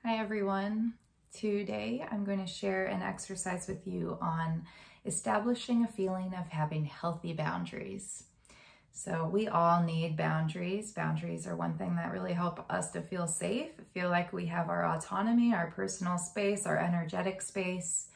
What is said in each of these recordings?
Hi everyone. Today I'm going to share an exercise with you on establishing a feeling of having healthy boundaries. So we all need boundaries. Boundaries are one thing that really help us to feel safe, feel like we have our autonomy, our personal space, our energetic space.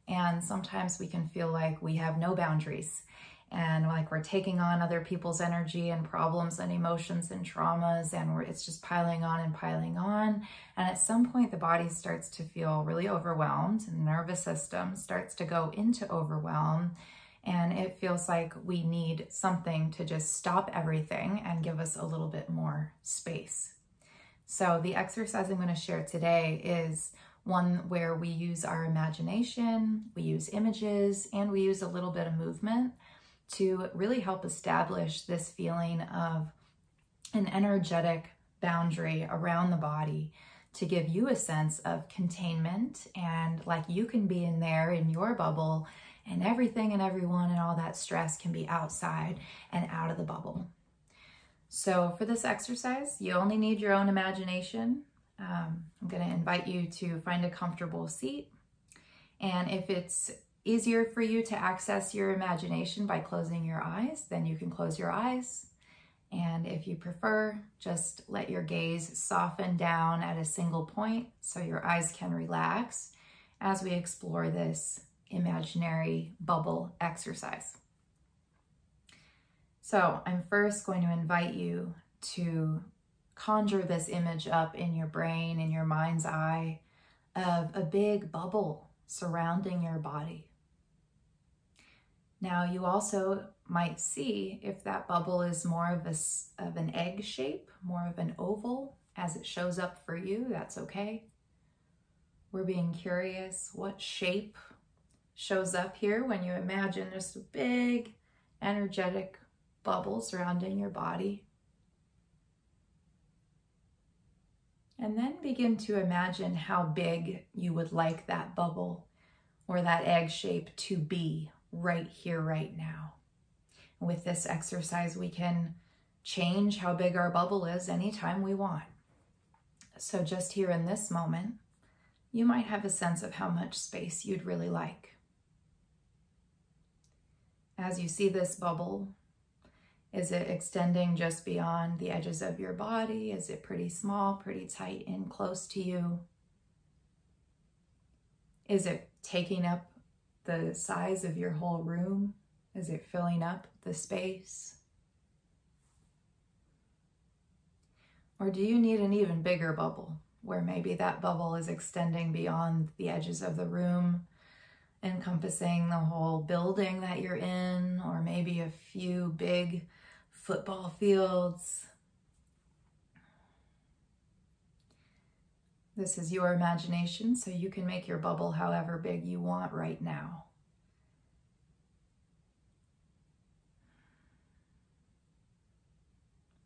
And sometimes we can feel like we have no boundaries and like we're taking on other people's energy and problems and emotions and traumas, and it's just piling on and piling on. And at some point the body starts to feel really overwhelmed and the nervous system starts to go into overwhelm, and it feels like we need something to just stop everything and give us a little bit more space. So the exercise I'm going to share today is one where we use our imagination, we use images, and we use a little bit of movement to really help establish this feeling of an energetic boundary around the body, to give you a sense of containment and like you can be in there in your bubble and everything and everyone and all that stress can be outside and out of the bubble. So for this exercise, you only need your own imagination. I'm going to invite you to find a comfortable seat, and if it's easier for you to access your imagination by closing your eyes, then you can close your eyes. And if you prefer, just let your gaze soften down at a single point so your eyes can relax as we explore this imaginary bubble exercise. So I'm first going to invite you to conjure this image up in your brain, in your mind's eye, of a big bubble surrounding your body. Now you also might see if that bubble is more of an egg shape, more of an oval as it shows up for you, that's okay. We're being curious what shape shows up here when you imagine just a big energetic bubble surrounding your body. And then begin to imagine how big you would like that bubble or that egg shape to be right here, right now. With this exercise, we can change how big our bubble is anytime we want. So just here in this moment, you might have a sense of how much space you'd really like. As you see this bubble, is it extending just beyond the edges of your body? Is it pretty small, pretty tight and close to you? Is it taking up the size of your whole room? Is it filling up the space? Or do you need an even bigger bubble where maybe that bubble is extending beyond the edges of the room, encompassing the whole building that you're in, or maybe a few big football fields? This is your imagination, so you can make your bubble however big you want right now.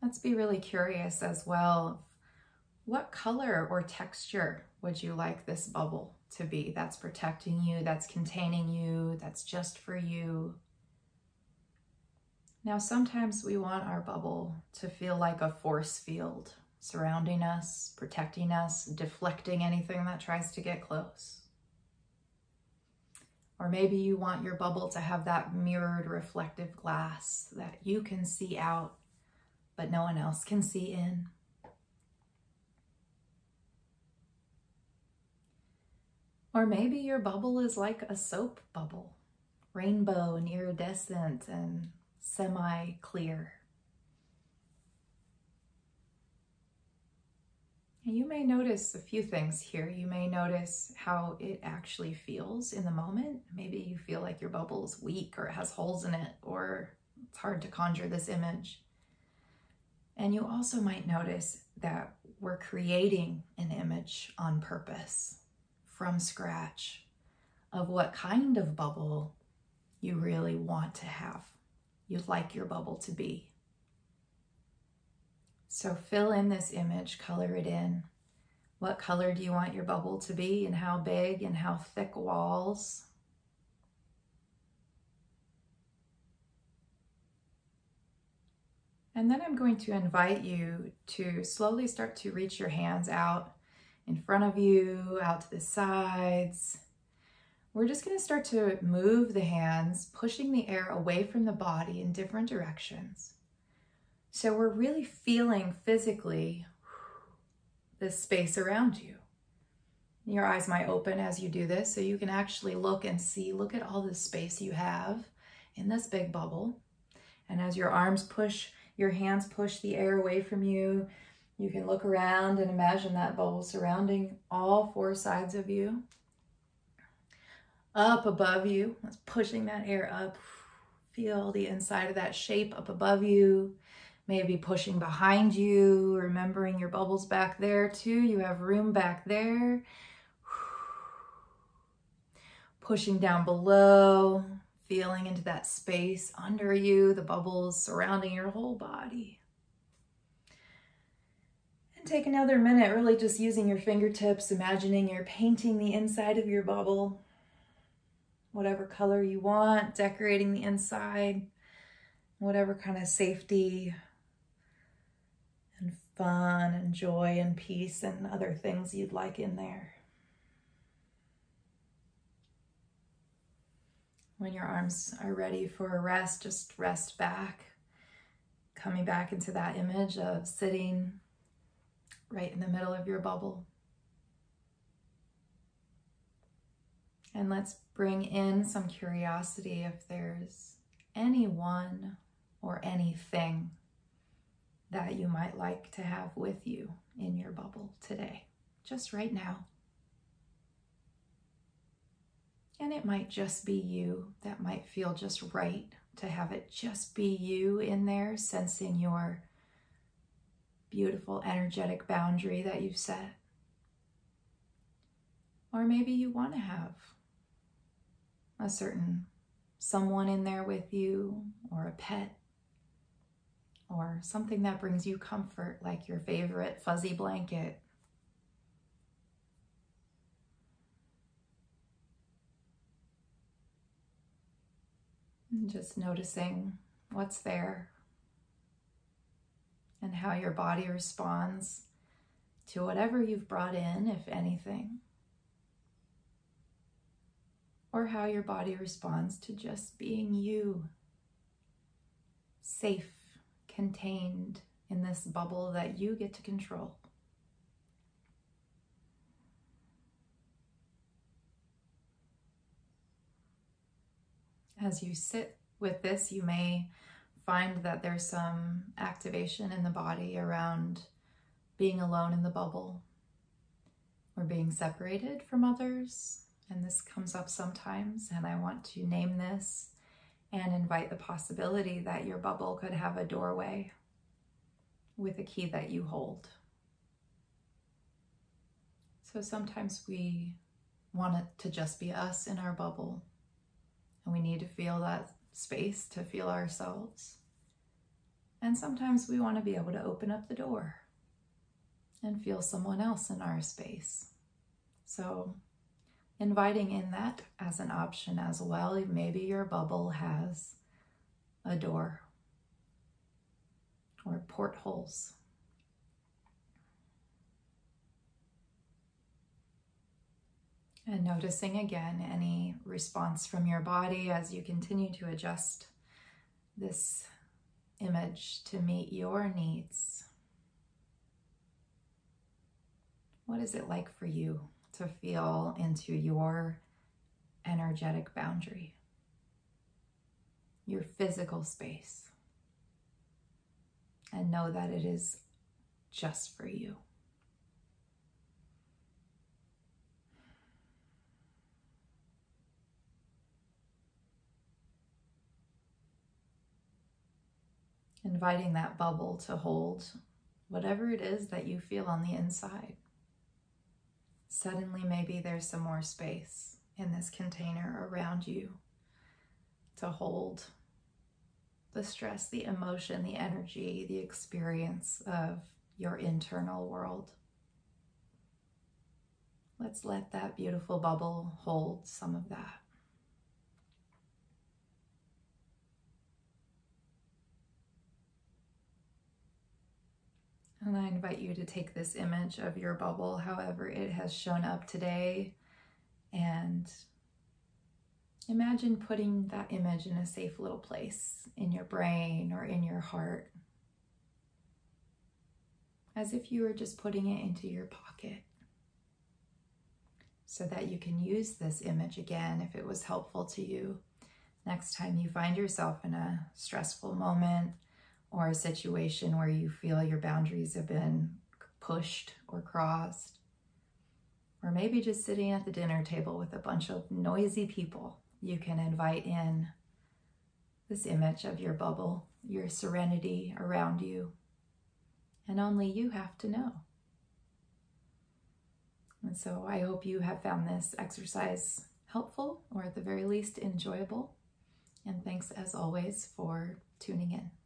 Let's be really curious as well. What color or texture would you like this bubble to be? That's protecting you, that's containing you, that's just for you. Now, sometimes we want our bubble to feel like a force field surrounding us, protecting us, deflecting anything that tries to get close. Or maybe you want your bubble to have that mirrored reflective glass that you can see out, but no one else can see in. Or maybe your bubble is like a soap bubble, rainbow and iridescent and semi-clear. And you may notice a few things here. You may notice how it actually feels in the moment. Maybe you feel like your bubble is weak or it has holes in it, or it's hard to conjure this image. And you also might notice that we're creating an image on purpose from scratch of what kind of bubble you really want to have, you'd like your bubble to be. So fill in this image, color it in. What color do you want your bubble to be, and how big and how thick walls? And then I'm going to invite you to slowly start to reach your hands out in front of you, out to the sides. We're just going to start to move the hands, pushing the air away from the body in different directions. So we're really feeling physically this space around you. Your eyes might open as you do this, so you can actually look and see, look at all the space you have in this big bubble. And as your arms push, your hands push the air away from you, you can look around and imagine that bubble surrounding all four sides of you. Up above you, that's pushing that air up. Feel the inside of that shape up above you. Maybe pushing behind you, remembering your bubbles back there too. You have room back there. Pushing down below, feeling into that space under you, the bubbles surrounding your whole body. And take another minute, really just using your fingertips, imagining you're painting the inside of your bubble, whatever color you want, decorating the inside, whatever kind of safety and fun and joy and peace and other things you'd like in there. When your arms are ready for a rest, just rest back, coming back into that image of sitting right in the middle of your bubble. And let's bring in some curiosity if there's anyone or anything that you might like to have with you in your bubble today, just right now. And it might just be you. That might feel just right to have it just be you in there, sensing your beautiful energetic boundary that you've set. Or maybe you want to have a certain someone in there with you, or a pet, or something that brings you comfort, like your favorite fuzzy blanket. And just noticing what's there and how your body responds to whatever you've brought in, if anything, or how your body responds to just being you, safe, contained in this bubble that you get to control. As you sit with this, you may find that there's some activation in the body around being alone in the bubble or being separated from others. And this comes up sometimes, and I want to name this and invite the possibility that your bubble could have a doorway with a key that you hold. So sometimes we want it to just be us in our bubble, and we need to feel that space to feel ourselves. And sometimes we want to be able to open up the door and feel someone else in our space. So inviting in that as an option as well. Maybe your bubble has a door or portholes. And noticing again any response from your body as you continue to adjust this image to meet your needs. What is it like for you to feel into your energetic boundary, your physical space, and know that it is just for you? Inviting that bubble to hold whatever it is that you feel on the inside. Suddenly, maybe there's some more space in this container around you to hold the stress, the emotion, the energy, the experience of your internal world. Let's let that beautiful bubble hold some of that. And I invite you to take this image of your bubble, however it has shown up today, and imagine putting that image in a safe little place in your brain or in your heart, as if you were just putting it into your pocket, so that you can use this image again if it was helpful to you next time you find yourself in a stressful moment or a situation where you feel your boundaries have been pushed or crossed, or maybe just sitting at the dinner table with a bunch of noisy people. You can invite in this image of your bubble, your serenity around you, and only you have to know. And so I hope you have found this exercise helpful, or at the very least enjoyable. And thanks as always for tuning in.